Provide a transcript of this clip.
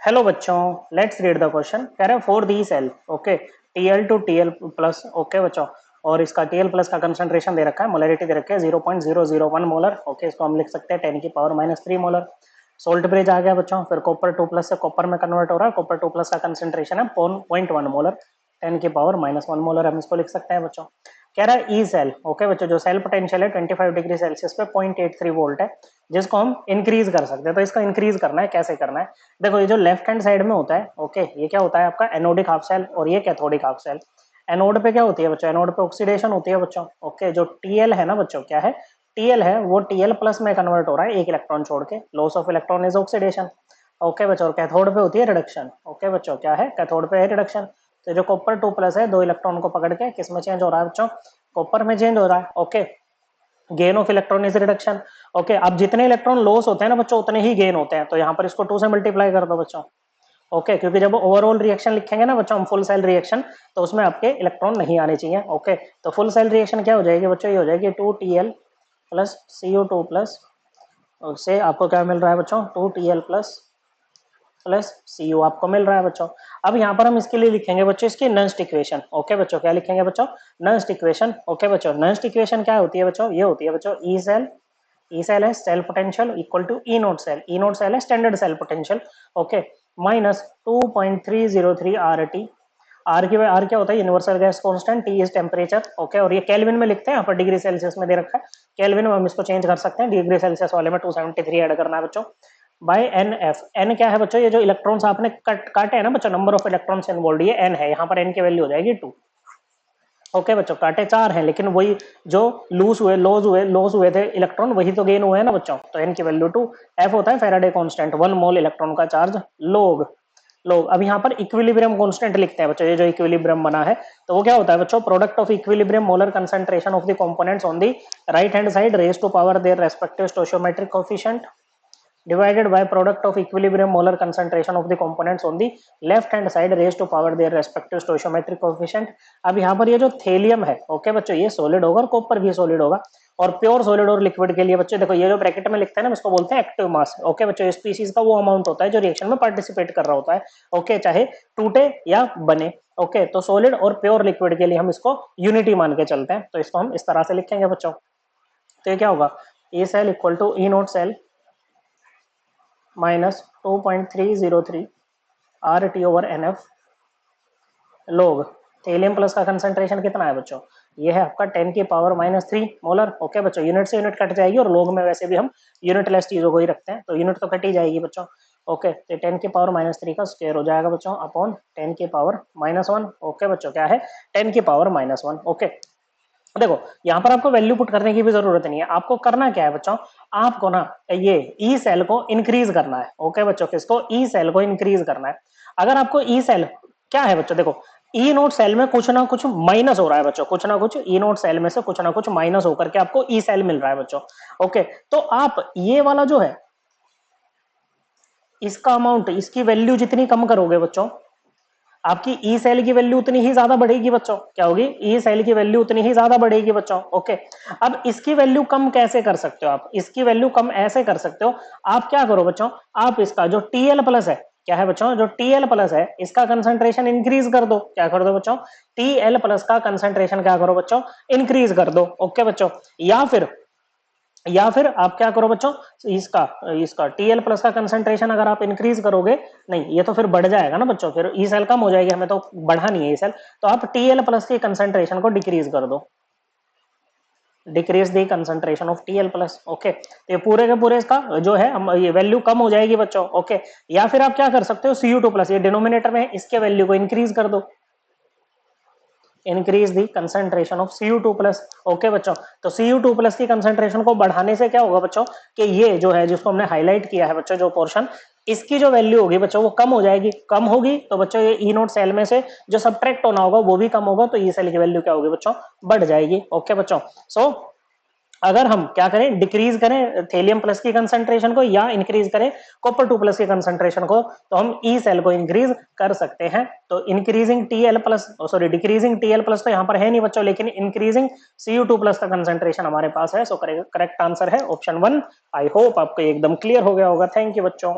Hello बच्चों, let's read the question. कह रहे हैं for the cell, okay, TL to TL plus, okay बच्चों, और इसका टीएल प्लस का कंसंट्रेशन दे रखा है, मोलरिटी दे रखी है 0.001 मोलर। ओके, इसको हम लिख सकते हैं 10 की पावर -3 मोलर। सोल्ट ब्रिज आ गया बच्चों, फिर कॉपर 2 प्लस से कॉपर में कन्वर्ट हो रहा है। कॉपर 2 प्लस का कंसंट्रेशन है 0.1 मोलर, 10 की पावर -1 मोलर हम इसको लिख सकते हैं बच्चों। कह रहा है ई सेल, ओके बच्चों, जो सेल पोटेंशियल है 25 डिग्री सेल्सियस पे 0.83 वोल्ट है, जिसको हम इंक्रीज कर सकते हैं। तो इसका इंक्रीज करना है, कैसे करना है? देखो, ये जो लेफ्ट हैंड साइड में होता है, ओके, ये क्या होता है आपका एनोडिक हाफ सेल, और ये कैथोडिक हाफ सेल। एनोड पे क्या होती है बच्चों? एनोड पे ऑक्सीडेशन होती है बच्चों। ओके, जो टीएल है ना बच्चों, क्या है? टीएल है वो टीएल प्लस में कन्वर्ट हो रहा है, एक इलेक्ट्रॉन छोड़ के। Loss of electron is oxidation. Okay बच्चों, और कैथोड पे होती है रिडक्शन। ओके बच्चों, क्या है? कैथोड पे है रिडक्शन। तो जो कॉपर 2 प्लस है, 2 इलेक्ट्रॉन को पकड़ के किस में चेंज हो रहा है बच्चों? कॉपर में चेंज हो रहा है। Okay, gain of electron is reduction. Okay, अब जितने इलेक्ट्रॉन लॉस होते हैं ना बच्चों, उतने ही गेन होते हैं। तो यहाँ पर इसको 2 से मल्टीप्लाई कर दो बच्चों। ओके, क्योंकि जब ओवरऑल रिएक्शन लिखेंगे ना बच्चों हम, फुल सेल रिएक्शन, तो उसमें आपके इलेक्ट्रॉन नहीं आने चाहिए। ओके, तो फुल सेल रिएक्शन क्या हो जाएगी बच्चों? ये हो जाएगी 2Tl प्लस CO2 प्लस, उससे आपको क्या मिल रहा है बच्चों? 2Tl प्लस प्लस Cu आपको मिल रहा है बच्चों। अब यहाँ पर हम इसके लिए लिखेंगे बच्चों इसकी नस्ट इक्वेशन। ओके बच्चों, क्या लिखेंगे बच्चों? Nernst equation. ओके बच्चों, नस्ट इक्वेशन क्या होती है बच्चों? ये होती है बच्चों ई सेल। ई सेल है cell potential equal to E naught cell. E naught cell है standard cell potential. Okay, minus 2.303 R T. R की आर क्या होता है? Universal gas constant, T is temperature. Okay, और ये केल्विन में लिखते हैं, यहाँ पर डिग्री सेल्सियस में दे रखा है। केल्विन में हम इसको चेंज कर सकते हैं, डिग्री सेल्सियस वाले में 273 ऐड करना है बच्चों। Bye N F. एन क्या है बच्चों? ये जो इलेक्ट्रॉन्स आपने काटे हैं ना बच्चों, नंबर ऑफ इलेक्ट्रॉन्स इन्वॉल्व, ये एन है। यहाँ पर एन की वैल्यू हो जाएगी 2। ओके बच्चों, कांटे 4 हैं, लेकिन वही जो लॉस हुए थे इलेक्ट्रॉन, वही तो गेन हुए हैं ना बच्चों। तो एन की वैल्यू 2। एफ होता है फैराडे कांस्टेंट, 1 मोल इलेक्ट्रॉन का चार्ज लोग। लोग, अब यहाँ पर इक्विलिब्रियम कांस्टेंट लिखते हैं बच्चों। ये जो इक्विलिब्रियम बना है, तो वो क्या होता है बच्चों? Product of equilibrium molar concentration of the components on the right hand side raise to power their respective stoichiometric coefficient divided by product of equilibrium molar concentration of the components on the left hand side raised to power their respective stoichiometric coefficient। अब यहाँ पर ये जो thallium है, okay बच्चों, ये solid होगा और कॉपर भी सॉलिड होगा। और प्योर सॉलिड और लिक्विड के लिए बच्चों देखो, ये जो ब्रैकेट में लिखते हैं ना, इसको बोलते हैं एक्टिव मास। ओके बच्चों, स्पीशीज का वो अमाउंट होता है जो रिएक्शन में पार्टिसिपेट कर रहा होता है। ओके, चाहे टूटे या बने। ओके, तो सॉलिड और प्योर लिक्विड के लिए हम इसको यूनिटी मान के चलते हैं, तो इसको हम इस तरह से लिखेंगे बच्चों। तो ये क्या होगा? E cell equal to E naught cell minus 2.303 R T over N F log. Thallium plus का कंसंट्रेशन कितना है बच्चों? ये है आपका 10 की पावर -3 मोलर। ओके बच्चों, यूनिट से यूनिट कट जाएगी, और लोग में वैसे भी हम यूनिट लेस चीजों को ही रखते हैं, तो यूनिट तो कट ही जाएगी बच्चों। ओके, तो 10 की पावर -3 का स्क्वायर हो जाएगा बच्चों अपॉन 10 की पावर -1। ओके बच्चों, क्या है? 10 की पावर -1। ओके, देखो यहाँ पर आपको वैल्यू पुट करने की भी जरूरत नहीं है। आपको करना क्या है बच्चों? आपको ना ये ई सेल को इंक्रीज करना है। ओके बच्चों, किसको? ई सेल को इंक्रीज करना है। अगर आपको ई सेल क्या है बच्चों, देखो ई नोट सेल में कुछ ना कुछ माइनस हो रहा है बच्चों, कुछ ना कुछ ई नोट सेल में से कुछ ना कुछ माइनस होकर के आपको ई सेल मिल रहा है बच्चों। ओके, तो आप ये वाला जो है, इसका अमाउंट, इसकी वैल्यू जितनी कम करोगे बच्चों, आपकी ई सेल की वैल्यू उतनी ही ज्यादा बढ़ेगी बच्चों। क्या होगी? ई सेल की वैल्यू उतनी ही ज्यादा बढ़ेगी बच्चों। ओके, अब इसकी वैल्यू कम कैसे कर सकते हो आप? इसकी वैल्यू कम ऐसे कर सकते हो, आप क्या करो बच्चों, आप इसका जो टीएल प्लस है, क्या है बच्चों? जो टीएल प्लस है, इसका कंसंट्रेशन इंक्रीज कर दो। क्या कर दो बच्चों? टीएल प्लस का कंसंट्रेशन क्या करो बच्चों? इंक्रीज कर दो। ओके बच्चों, या फिर आप क्या करो बच्चों, इसका इसका टीएल प्लस का कंसंट्रेशन अगर आप इंक्रीज करोगे, नहीं ये तो फिर बढ़ जाएगा ना बच्चों, फिर ई सेल कम हो जाएगी, हमें तो बढ़ानी है ई सेल, तो आप टीएल प्लस की कंसंट्रेशन को डिक्रीज कर दो, decrease the concentration of TL plus. Okay, तो ये पूरे के पूरे इसका जो है ये वैल्यू कम हो जाएगी बच्चों। ओके, या फिर आप क्या कर सकते हो, Cu2 प्लस, ये डिनोमिनेटर में है, इसके वैल्यू को इंक्रीज कर दो, increase the concentration of Cu2 plus. Okay बच्चों, तो Cu2 प्लस की कंसंट्रेशन को बढ़ाने से क्या होगा बच्चों, कि ये जो है जिसको हमने हाईलाइट किया है बच्चों, जो पोर्शन, इसकी जो वैल्यू होगी बच्चों वो कम हो जाएगी। कम होगी तो बच्चों ये ई नोट सेल में से जो सब्ट्रैक्ट होना होगा वो भी कम होगा, तो ई सेल की वैल्यू क्या होगी बच्चों? बढ़ जाएगी। ओके बच्चों, सो अगर हम क्या करें, डिक्रीज करें थेलियम प्लस की कंसंट्रेशन को या इंक्रीज करें कॉपर 2 प्लस की कंसंट्रेशन को, तो हम ई सेल को इंक्रीज कर सकते हैं। तो increasing TL plus, sorry decreasing TL plus तो यहाँ पर है नहीं बच्चों, लेकिन इंक्रीजिंग Cu2 प्लस का कंसंट्रेशन हमारे पास है। सो करेक्ट आंसर है ऑप्शन 1। आई होप आपको एकदम क्लियर हो गया होगा। थैंक यू बच्चों।